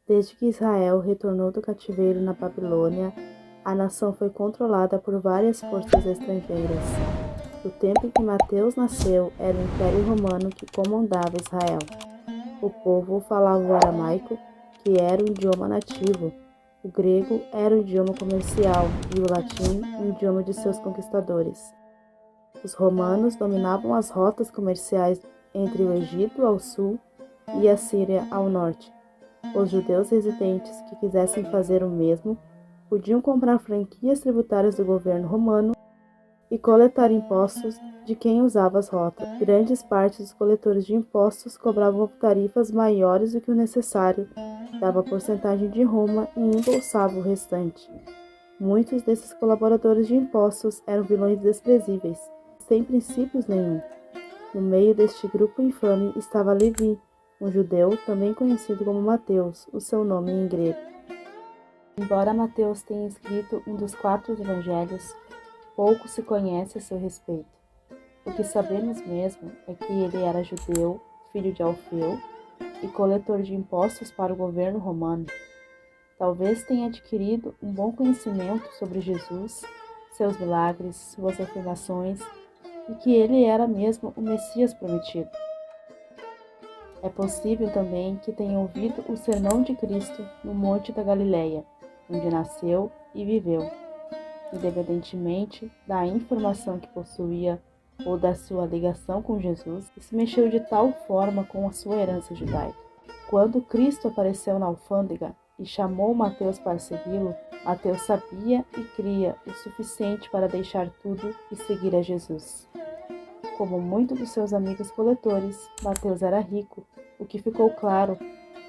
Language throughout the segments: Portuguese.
Desde que Israel retornou do cativeiro na Babilônia, a nação foi controlada por várias forças estrangeiras. No tempo em que Mateus nasceu, era o Império Romano que comandava Israel. O povo falava o aramaico, que era o idioma nativo. O grego era o idioma comercial e o latim o idioma de seus conquistadores. Os romanos dominavam as rotas comerciais entre o Egito ao sul e a Síria ao norte. Os judeus residentes que quisessem fazer o mesmo podiam comprar franquias tributárias do governo romano e coletar impostos de quem usava as rotas. Grandes partes dos coletores de impostos cobravam tarifas maiores do que o necessário, dava a porcentagem de Roma e embolsava o restante. Muitos desses colaboradores de impostos eram vilões desprezíveis, sem princípios nenhum. No meio deste grupo infame estava Levi, um judeu também conhecido como Mateus, o seu nome em grego. Embora Mateus tenha escrito um dos 4 evangelhos, pouco se conhece a seu respeito. O que sabemos mesmo é que ele era judeu, filho de Alfeu e coletor de impostos para o governo romano. Talvez tenha adquirido um bom conhecimento sobre Jesus, seus milagres, suas afirmações e que ele era mesmo o Messias prometido. É possível também que tenha ouvido o sermão de Cristo no Monte da Galileia, onde nasceu e viveu. Independentemente da informação que possuía ou da sua ligação com Jesus, se mexeu de tal forma com a sua herança judaica. Quando Cristo apareceu na alfândega e chamou Mateus para segui-lo, Mateus sabia e cria o suficiente para deixar tudo e seguir a Jesus. Como muitos dos seus amigos coletores, Mateus era rico, o que ficou claro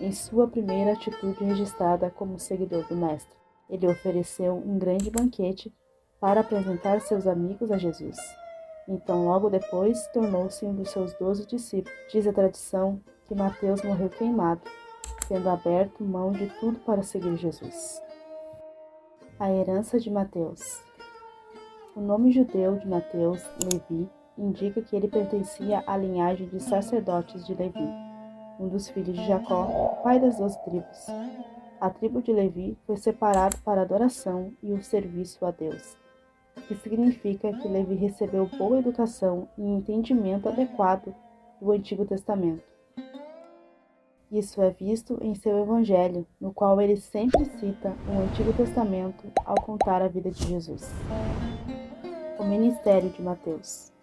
em sua primeira atitude registrada como seguidor do Mestre. Ele ofereceu um grande banquete para apresentar seus amigos a Jesus. Então, logo depois, tornou-se um dos seus 12 discípulos. Diz a tradição que Mateus morreu queimado, tendo aberto mão de tudo para seguir Jesus. A herança de Mateus. O nome judeu de Mateus, Levi, indica que ele pertencia à linhagem de sacerdotes de Levi, um dos filhos de Jacó, pai das 12 tribos. A tribo de Levi foi separada para a adoração e o serviço a Deus, o que significa que Levi recebeu boa educação e entendimento adequado do Antigo Testamento. Isso é visto em seu Evangelho, no qual ele sempre cita o Antigo Testamento ao contar a vida de Jesus. O ministério de Mateus.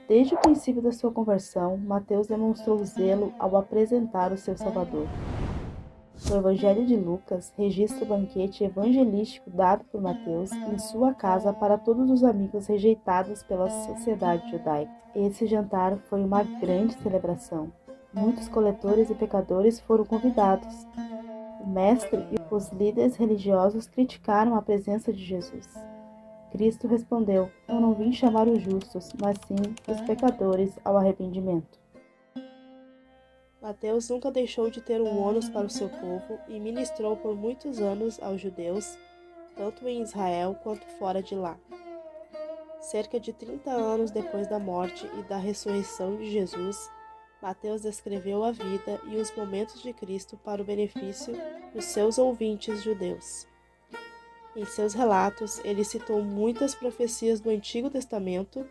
Desde o princípio da sua conversão, Mateus demonstrou zelo ao apresentar o seu Salvador. O Evangelho de Lucas registra o banquete evangelístico dado por Mateus em sua casa para todos os amigos rejeitados pela sociedade judaica. Esse jantar foi uma grande celebração. Muitos coletores e pecadores foram convidados. O mestre e os líderes religiosos criticaram a presença de Jesus. Cristo respondeu: Eu não vim chamar os justos, mas sim os pecadores ao arrependimento. Mateus nunca deixou de ter um ônus para o seu povo e ministrou por muitos anos aos judeus, tanto em Israel quanto fora de lá. Cerca de 30 anos depois da morte e da ressurreição de Jesus, Mateus descreveu a vida e os momentos de Cristo para o benefício dos seus ouvintes judeus. Em seus relatos, ele citou muitas profecias do Antigo Testamento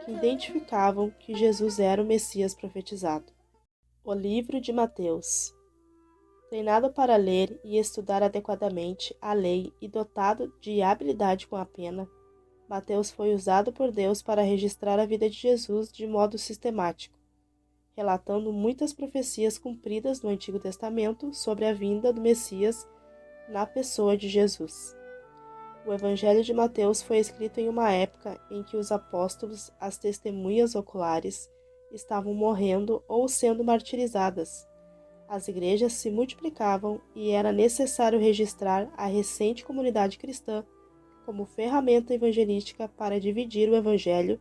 que identificavam que Jesus era o Messias profetizado. O livro de Mateus. Treinado para ler e estudar adequadamente a lei e dotado de habilidade com a pena, Mateus foi usado por Deus para registrar a vida de Jesus de modo sistemático, relatando muitas profecias cumpridas no Antigo Testamento sobre a vinda do Messias na pessoa de Jesus. O Evangelho de Mateus foi escrito em uma época em que os apóstolos, as testemunhas oculares, estavam morrendo ou sendo martirizadas. As igrejas se multiplicavam e era necessário registrar a recente comunidade cristã como ferramenta evangelística para dividir o Evangelho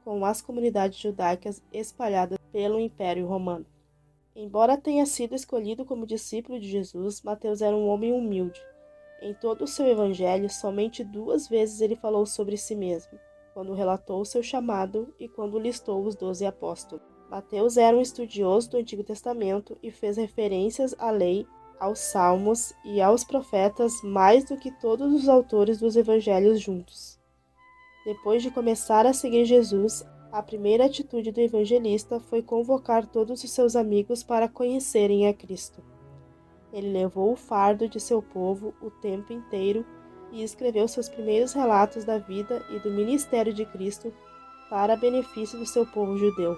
com as comunidades judaicas espalhadas pelo Império Romano. Embora tenha sido escolhido como discípulo de Jesus, Mateus era um homem humilde. Em todo o seu evangelho, somente 2 vezes ele falou sobre si mesmo, quando relatou seu chamado e quando listou os 12 apóstolos. Mateus era um estudioso do Antigo Testamento e fez referências à lei aos Salmos e aos Profetas mais do que todos os autores dos Evangelhos juntos. Depois de começar a seguir Jesus, a primeira atitude do evangelista foi convocar todos os seus amigos para conhecerem a Cristo. Ele levou o fardo de seu povo o tempo inteiro e escreveu seus primeiros relatos da vida e do ministério de Cristo para benefício do seu povo judeu.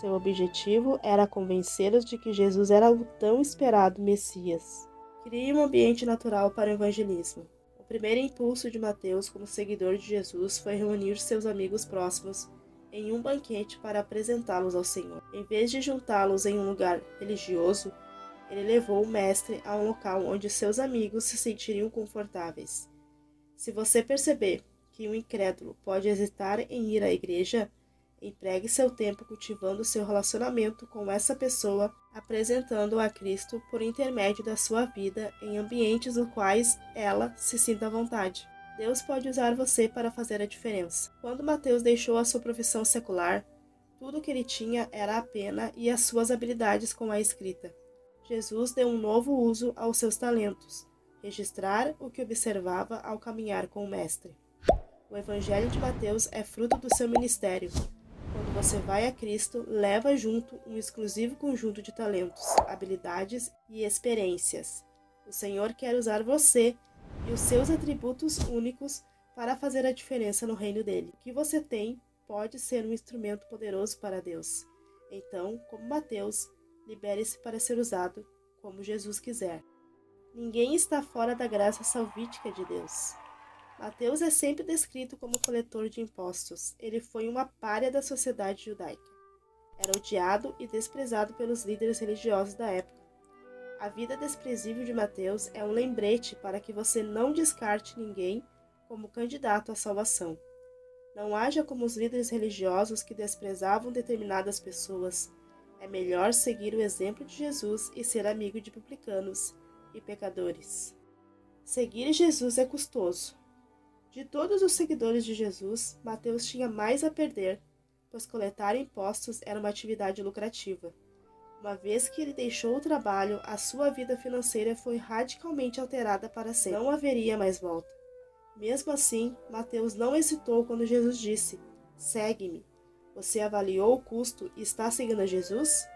Seu objetivo era convencê-los de que Jesus era o tão esperado Messias. Crie um ambiente natural para o evangelismo. O primeiro impulso de Mateus como seguidor de Jesus foi reunir seus amigos próximos em um banquete para apresentá-los ao Senhor. Em vez de juntá-los em um lugar religioso, ele levou o mestre a um local onde seus amigos se sentiriam confortáveis. Se você perceber que um incrédulo pode hesitar em ir à igreja, empregue seu tempo cultivando seu relacionamento com essa pessoa, apresentando-a a Cristo por intermédio da sua vida em ambientes nos quais ela se sinta à vontade. Deus pode usar você para fazer a diferença. Quando Mateus deixou a sua profissão secular, tudo o que ele tinha era a pena e as suas habilidades com a escrita. Jesus deu um novo uso aos seus talentos, registrar o que observava ao caminhar com o Mestre. O Evangelho de Mateus é fruto do seu ministério. Quando você vai a Cristo, leva junto um exclusivo conjunto de talentos, habilidades e experiências. O Senhor quer usar você e os seus atributos únicos para fazer a diferença no reino dele. O que você tem pode ser um instrumento poderoso para Deus. Então, como Mateus, libere-se para ser usado como Jesus quiser. Ninguém está fora da graça salvífica de Deus. Mateus é sempre descrito como coletor de impostos. Ele foi uma pária da sociedade judaica. Era odiado e desprezado pelos líderes religiosos da época. A vida desprezível de Mateus é um lembrete para que você não descarte ninguém como candidato à salvação. Não haja como os líderes religiosos que desprezavam determinadas pessoas. É melhor seguir o exemplo de Jesus e ser amigo de publicanos e pecadores. Seguir Jesus é custoso. De todos os seguidores de Jesus, Mateus tinha mais a perder, pois coletar impostos era uma atividade lucrativa. Uma vez que ele deixou o trabalho, a sua vida financeira foi radicalmente alterada para sempre. Não haveria mais volta. Mesmo assim, Mateus não hesitou quando Jesus disse: "Segue-me". Você avaliou o custo e está seguindo a Jesus?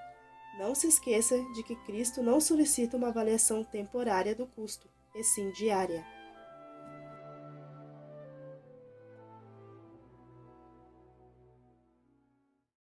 Não se esqueça de que Cristo não solicita uma avaliação temporária do custo, e sim diária.